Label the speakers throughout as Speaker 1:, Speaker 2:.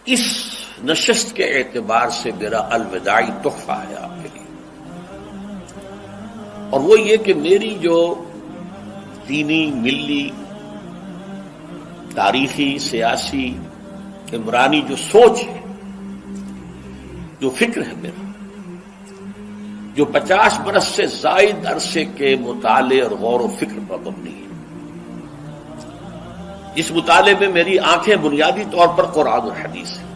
Speaker 1: اس نشست کے اعتبار سے میرا الوداعی تحفہ ہے آپ کے لیے، اور وہ یہ کہ میری جو دینی، ملی، تاریخی، سیاسی، عمرانی جو سوچ ہے، جو فکر ہے میرا، جو 50 برس سے زائد عرصے کے مطالعے اور غور و فکر پر مبنی ہے، اس مطالعے میں میری آنکھیں بنیادی طور پر قرآن اور حدیث ہیں،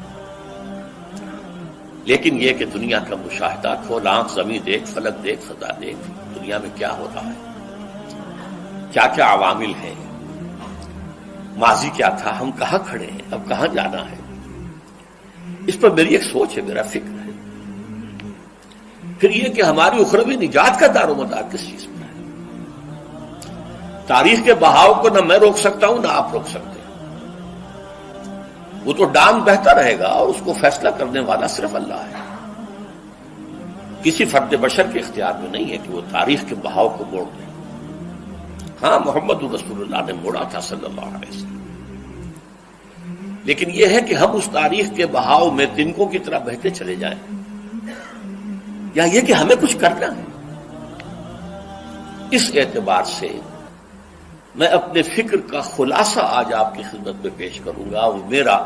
Speaker 1: لیکن یہ کہ دنیا کا مشاہدہ، کھول آنکھ، زمین دیکھ، فلک دیکھ، فضا دیکھ، دنیا میں کیا ہو رہا ہے، کیا کیا عوامل ہیں، ماضی کیا تھا، ہم کہاں کھڑے ہیں، اب کہاں جانا ہے، اس پر میری ایک سوچ ہے، میرا فکر ہے۔ پھر یہ کہ ہماری اخروی نجات کا دار و مدار کس چیز پر ہے۔ تاریخ کے بہاؤ کو نہ میں روک سکتا ہوں، نہ آپ روک سکتے ہیں، وہ تو ڈام بہتا رہے گا، اور اس کو فیصلہ کرنے والا صرف اللہ ہے، کسی فرد بشر کے اختیار میں نہیں ہے کہ وہ تاریخ کے بہاؤ کو موڑ دے۔ ہاں، محمد رسول اللہ نے موڑا تھا صلی اللہ علیہ وسلم، لیکن یہ ہے کہ ہم اس تاریخ کے بہاؤ میں تنکوں کی طرح بہتے چلے جائیں، یا یہ کہ ہمیں کچھ کرنا ہے۔ اس اعتبار سے میں اپنے فکر کا خلاصہ آج آپ کی خدمت میں پیش کروں گا، اور میرا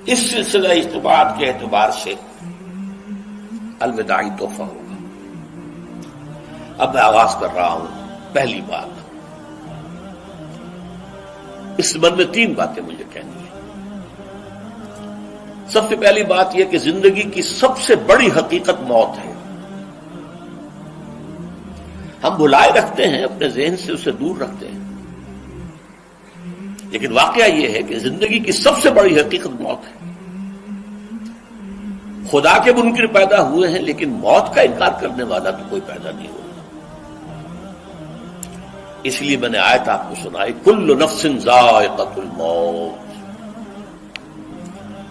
Speaker 1: اس سلسلہ اجتماعات کے اعتبار سے الوداعی تحفہ ہوگا۔ اب میں آغاز کر رہا ہوں۔ پہلی بات، اس سبب میں 3 باتیں مجھے کہنی ہیں۔ سب سے پہلی بات یہ کہ زندگی کی سب سے بڑی حقیقت موت ہے۔ ہم بھلائے رکھتے ہیں، اپنے ذہن سے اسے دور رکھتے ہیں، لیکن واقعہ یہ ہے کہ زندگی کی سب سے بڑی حقیقت موت ہے۔ خدا کے منکر پیدا ہوئے ہیں، لیکن موت کا انکار کرنے والا تو کوئی پیدا نہیں ہوا۔ اس لیے میں نے آیت آپ کو سنائی، کل نفس ذائقۃ الموت،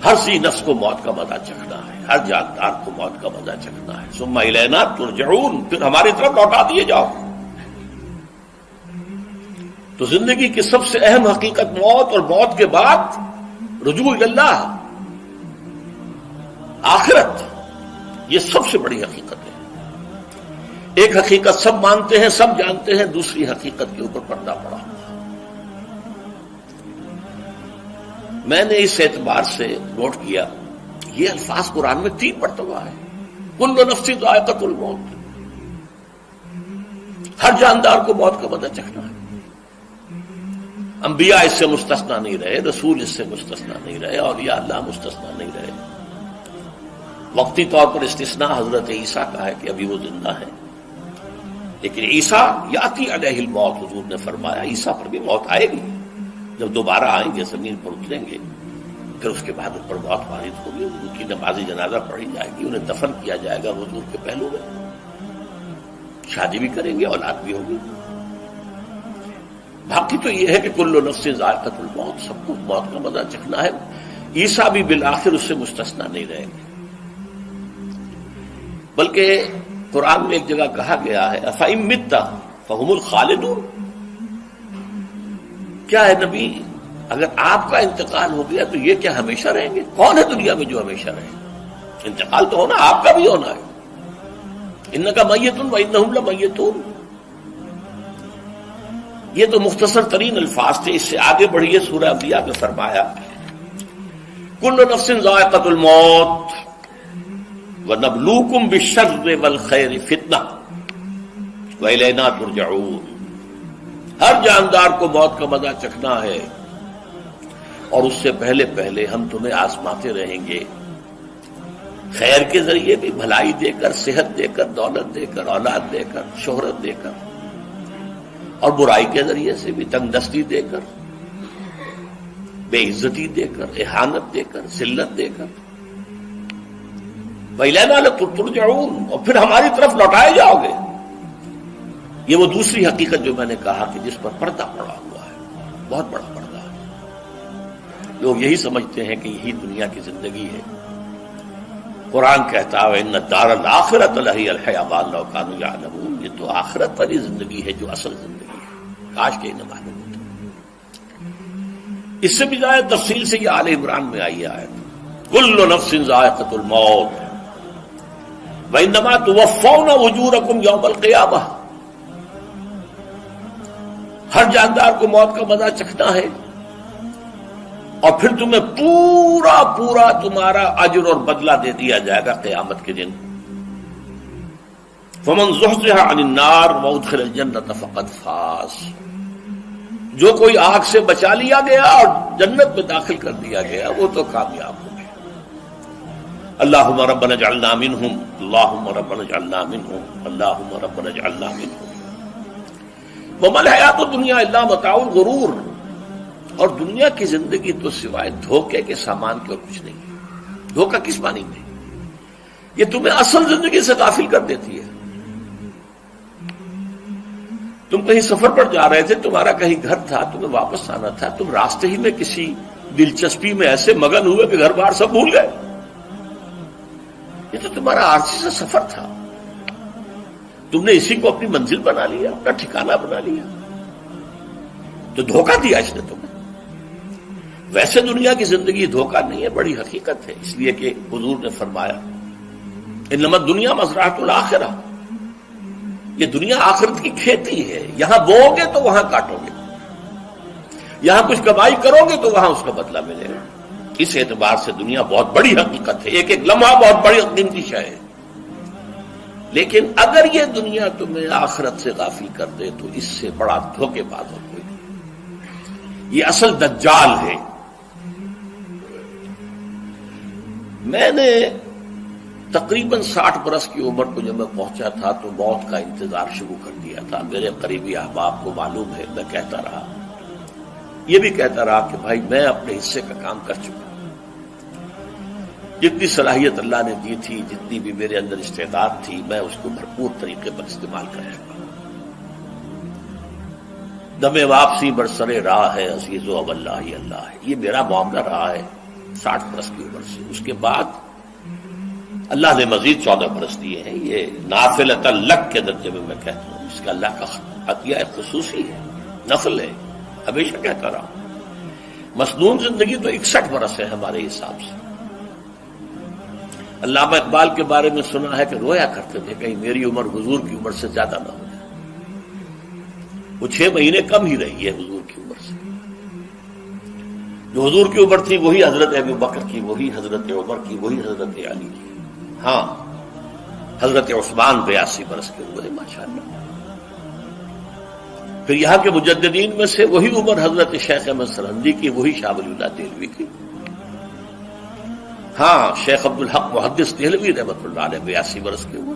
Speaker 1: ہر سی نفس کو موت کا مزہ چکھنا ہے، ہر جاندار کو موت کا مزہ چکھنا ہے، ثم الینا ترجعون، پھر ہماری طرف لوٹا دیے جاؤ۔ تو زندگی کی سب سے اہم حقیقت موت، اور موت کے بعد رجوع اللہ، آخرت، یہ سب سے بڑی حقیقت ہے۔ ایک حقیقت سب مانتے ہیں، سب جانتے ہیں، دوسری حقیقت کے اوپر پردہ پڑا۔ میں نے اس اعتبار سے نوٹ کیا، یہ الفاظ قرآن میں 3 مرتبہ ہے، کل نفس ذائقۃ الموت، ہر جاندار کو موت کا مزہ چکھنا ہے۔ انبیاء اس سے مستثنا نہیں رہے، رسول اس سے مستثنا نہیں رہے، اولیاء اللہ مستثنا نہیں رہے۔ وقتی طور پر استثناء حضرت عیسیٰ کا ہے کہ ابھی وہ زندہ ہے، لیکن عیسیٰ یاتی علیہ الموت، حضور نے فرمایا عیسیٰ پر بھی موت آئے گی، جب دوبارہ آئیں گے، زمین پر اتریں گے، پھر اس کے بعد ان پر موت وارد ہوگی، ان کی نماز جنازہ پڑھی جائے گی، انہیں دفن کیا جائے گا حضور کے پہلو میں، شادی بھی کریں گے، اولاد بھی ہوگی۔ باقی تو یہ ہے کہ کل نفس ذائقۃ الموت، سب کو موت کا مزہ چکھنا ہے۔ عیسیٰ بھی بالآخر اس سے مستثنا نہیں رہیں گے، بلکہ قرآن میں ایک جگہ کہا گیا ہے افإن مت فهم الخالدون، کیا ہے نبی، اگر آپ کا انتقال ہو گیا تو یہ کیا ہمیشہ رہیں گے؟ کون ہے دنیا میں جو ہمیشہ رہے؟ انتقال تو ہونا، آپ کا بھی ہونا ہے۔ انک میت وانہم لمیتون، یہ تو مختصر ترین الفاظ تھے۔ اس سے آگے بڑھیے، سورہ انبیاء میں فرمایا کل نفس ذائقۃ الموت وَنَبْلُوكُمْ بِالشَّرِّ وَالْخَيْرِ فِتْنَةً وَإِلَيْنَا تُرْجَعُونَ، ہر جاندار کو موت کا مزہ چکھنا ہے، اور اس سے پہلے پہلے ہم تمہیں آزماتے رہیں گے، خیر کے ذریعے بھی، بھلائی دے کر، صحت دے کر، دولت دے کر، اولاد دے کر، شہرت دے کر، اور برائی کے ذریعے سے بھی، تنگ دستی دے کر، بے عزتی دے کر، اہانت دے کر، ذلت دے کر، وَإِلَيْنَا تُرْجَعُونَ، اور پھر ہماری طرف لوٹائے جاؤ گے۔ یہ وہ دوسری حقیقت جو میں نے کہا کہ جس پر پردہ پڑا ہوا ہے، بہت بڑا پردہ ہے۔ لوگ یہی سمجھتے ہیں کہ یہی دنیا کی زندگی ہے۔ قرآن کہتا ہے إِنَّ الدَّارَ الْآخِرَةَ لَهِيَ الْحَيَوَانُ لَوْ كَانُوا يَعْلَمُونَ، یہ تو آخرت والی زندگی ہے جو اصل زندگی ہے، کاش کہ انہیں معلوم ہوتا۔ اس سے بھی زیادہ تفصیل سے یہ آل عمران میں آئی آیت، کل نفس ذائقۃ الموت وانما توفون اجورکم یوم القیامہ، ہر جاندار کو موت کا مزہ چکھنا ہے اور پھر تمہیں پورا پورا تمہارا اجر اور بدلہ دے دیا جائے گا قیامت کے دن۔ فمن زحزح عن النار وادخل الجنة فقد فاز، جو کوئی آگ سے بچا لیا گیا اور جنت میں داخل کر دیا گیا وہ تو کامیاب ہو گیا۔ اللہم ربنا اجعلنا منہم، اللہم ربنا اجعلنا منہم، اللہم ربنا اجعلنا منہم۔ وما الحیات الدنیا الا متاع الغرور، اور دنیا کی زندگی تو سوائے دھوکے کے سامان کے اور کچھ نہیں ہے۔ دھوکہ کس معنی میں؟ یہ تمہیں اصل زندگی سے غافل کر دیتی ہے۔ تم کہیں سفر پر جا رہے تھے، تمہارا کہیں گھر تھا، تمہیں واپس آنا تھا، تم راستے ہی میں کسی دلچسپی میں ایسے مگن ہوئے کہ گھر بار سب بھول گئے۔ یہ تو تمہارا عارضی سے سفر تھا، تم نے اسی کو اپنی منزل بنا لیا، اپنا ٹھکانہ بنا لیا، تو دھوکہ دیا اس نے تمہیں۔ ویسے دنیا کی زندگی دھوکہ نہیں ہے، بڑی حقیقت ہے، اس لیے کہ حضور نے فرمایا انما الدنیا مزرعۃ الآخرہ، یہ دنیا آخرت کی کھیتی ہے، یہاں بو گے تو وہاں کاٹو گے، یہاں کچھ کمائی کرو گے تو وہاں اس کا بدلہ ملے گا۔ اس اعتبار سے دنیا بہت بڑی حقیقت ہے، ایک ایک لمحہ بہت بڑی قیمتی شے ہے، لیکن اگر یہ دنیا تمہیں آخرت سے غافل کر دے تو اس سے بڑا دھوکے باز اور کوئی نہیں۔ یہ اصل دجال ہے۔ میں نے تقریباً 60 برس کی عمر کو جب میں پہنچا تھا تو موت کا انتظار شروع کر دیا تھا۔ میرے قریبی احباب کو معلوم ہے، میں کہتا رہا، یہ بھی کہتا رہا کہ بھائی میں اپنے حصے کا کام کر چکا، جتنی صلاحیت اللہ نے دی تھی، جتنی بھی میرے اندر استعداد تھی، میں اس کو بھرپور طریقے پر استعمال کر چکا۔ دم واپسی برسر راہ ہے عزیز و اب اللہ ہی اللہ ہے، یہ میرا معاملہ رہا ہے 60 برس کی عمر سے۔ اس کے بعد اللہ نے مزید 14 برس دیے ہیں، یہ نافلۃ لک کے درجے میں کہتا ہوں، اس کا اللہ کا عطیہ خصوصی ہے، نفل ہے، ہمیشہ کہتا رہا ہوں۔ مسنون زندگی تو 61 برس ہے ہمارے حساب سے۔ علامہ اقبال کے بارے میں سنا ہے کہ رویا کرتے تھے کہیں میری عمر حضور کی عمر سے زیادہ نہ ہو جائے۔ وہ 6 مہینے کم ہی رہی ہے حضور کی عمر سے۔ جو حضور کی عمر تھی وہی حضرت ابو بکر کی، وہی حضرت عمر کی، وہی حضرت علی کی۔ ہاں، حضرت عثمان 82 برس کے ہوئے ماشاءاللہ۔ پھر یہاں کے مجددین میں سے وہی عمر حضرت شیخ احمد سرہندی کی، وہی شاہ ولی اللہ دہلوی کی۔ ہاں، شیخ عبدالحق محدث دہلوی رحمۃ اللہ علیہ 82 برس کے ہوئے۔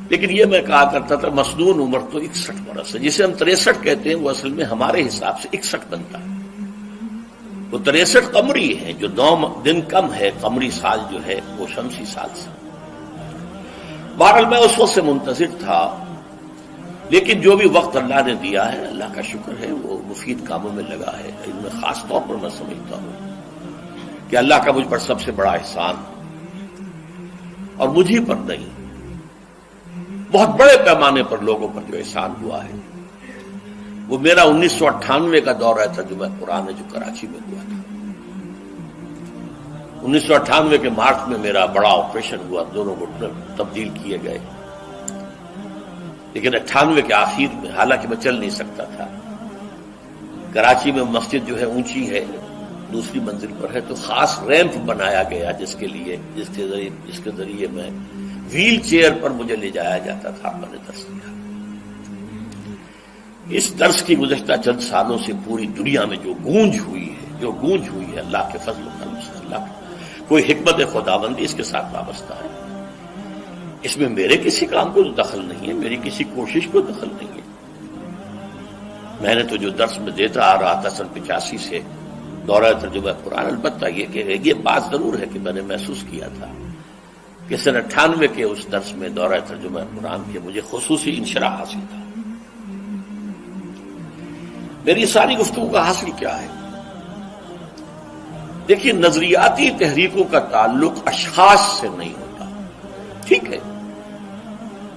Speaker 1: لیکن یہ میں کہا کرتا تھا مسنون عمر تو 61 برس ہے، جسے ہم 63 کہتے ہیں وہ اصل میں ہمارے حساب سے 61 بنتا ہے۔ وہ 63 قمری ہے، جو 9 دن کم ہے، قمری سال جو ہے وہ شمسی سال سے۔ بہرحال میں اس وقت سے منتظر تھا، لیکن جو بھی وقت اللہ نے دیا ہے اللہ کا شکر ہے، وہ مفید کاموں میں لگا ہے۔ ان میں خاص طور پر میں سمجھتا ہوں کہ اللہ کا مجھ پر سب سے بڑا احسان، اور مجھے پر نہیں، بہت بڑے پیمانے پر لوگوں پر جو احسان ہوا ہے، وہ میرا 1998 کا دورہ ترجمہ قرآن جو کراچی میں ہوا تھا۔ 1998 کے مارچ میں میرا بڑا آپریشن ہوا، دونوں گھٹنے تبدیل کیے گئے، لیکن 98 کے آخر میں، حالانکہ میں چل نہیں سکتا تھا، کراچی میں مسجد جو ہے اونچی ہے، دوسری منزل پر ہے، تو خاص ریمپ بنایا گیا جس کے ذریعے میں ویل چیئر پر مجھے لے جایا جاتا تھا۔ میں نے درس دیا۔ اس درس کی گزشتہ چند سالوں سے پوری دنیا میں جو گونج ہوئی ہے اللہ کے فضل و کرم سے، اللہ کوئی حکمت خداوندی اس کے ساتھ وابستہ ہے۔ اس میں میرے کسی کام کو دخل نہیں ہے، میری کسی کوشش کو دخل نہیں ہے۔ میں نے تو جو درس میں دیتا آ رہا تھا سن 85 سے دورہ ترجمہ قرآن، البتہ یہ بات ضرور ہے کہ میں نے محسوس کیا تھا کہ سن 98 کے اس درس میں دورہ ترجمہ قرآن کے مجھے خصوصی انشراح حاصل تھا۔ میری ساری گفتگو کا حاصل کیا ہے؟ دیکھیے، نظریاتی تحریکوں کا تعلق اشخاص سے نہیں ہوتا، ٹھیک ہے،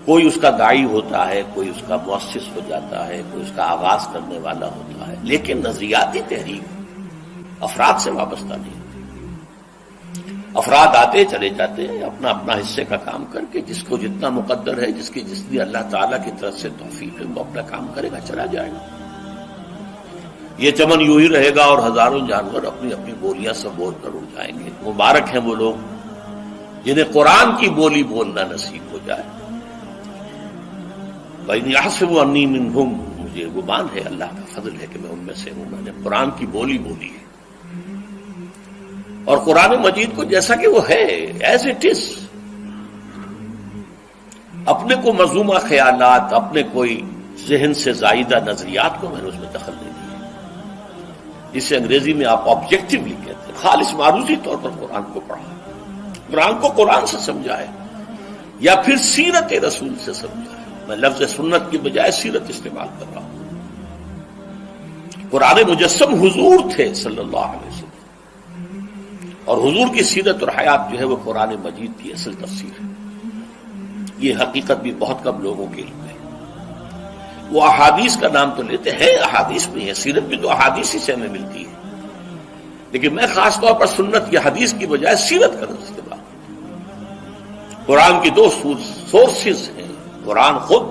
Speaker 1: کوئی اس کا داعی ہوتا ہے، کوئی اس کا مؤسس ہو جاتا ہے، کوئی اس کا آغاز کرنے والا ہوتا ہے، لیکن نظریاتی تحریک افراد سے وابستہ نہیں ہوتی۔ افراد آتے چلے جاتے ہیں اپنا اپنا حصے کا کام کر کے، جس کو جتنا مقدر ہے، جس کی جتنی اللہ تعالیٰ کی طرف سے توفیق ہے، وہ اپنا کام کرے گا، چلا جائے گا۔ یہ چمن یوں ہی رہے گا اور ہزاروں جانور اپنی اپنی بولیاں سے بول کر اڑ جائیں گے۔ مبارک ہیں وہ لوگ جنہیں قرآن کی بولی بولنا نصیب ہو جائے۔ وَإِنْ يَحْسَبُوا أَنِّي مِنْهُمْ، مجھے گمان ہے، اللہ کا فضل ہے کہ میں ان میں سے ہوں، میں نے قرآن کی بولی بولی ہے، اور قرآن مجید کو جیسا کہ وہ ہے ایز اٹ از، اپنے کو مذمومہ خیالات، اپنے کوئی ذہن سے زائدہ نظریات کو میں نے اس میں دخل نہیں دیا، جسے انگریزی میں آپ آبجیکٹیولی کہتے ہیں، خالص معروضی طور پر قرآن کو پڑھا، قرآن کو قرآن سے سمجھائے یا پھر سیرت رسول سے سمجھائے۔ میں لفظ سنت کی بجائے سیرت استعمال کر رہا ہوں۔ قرآن مجسم حضور تھے صلی اللہ علیہ وسلم، اور حضور کی سیرت اور حیات جو ہے وہ قرآن مجید کی اصل تفسیر ہے۔ یہ حقیقت بھی بہت کم لوگوں کے علم ہے۔ وہ احادیث کا نام تو لیتے ہیں، احادیث بھی ہے، سیرت بھی تو احادیث ہی سے ہمیں ملتی ہے، لیکن میں خاص طور پر سنت یا حدیث کی بجائے سیرت کا استعمال۔ قرآن کی دو سورسز ہیں، قرآن خود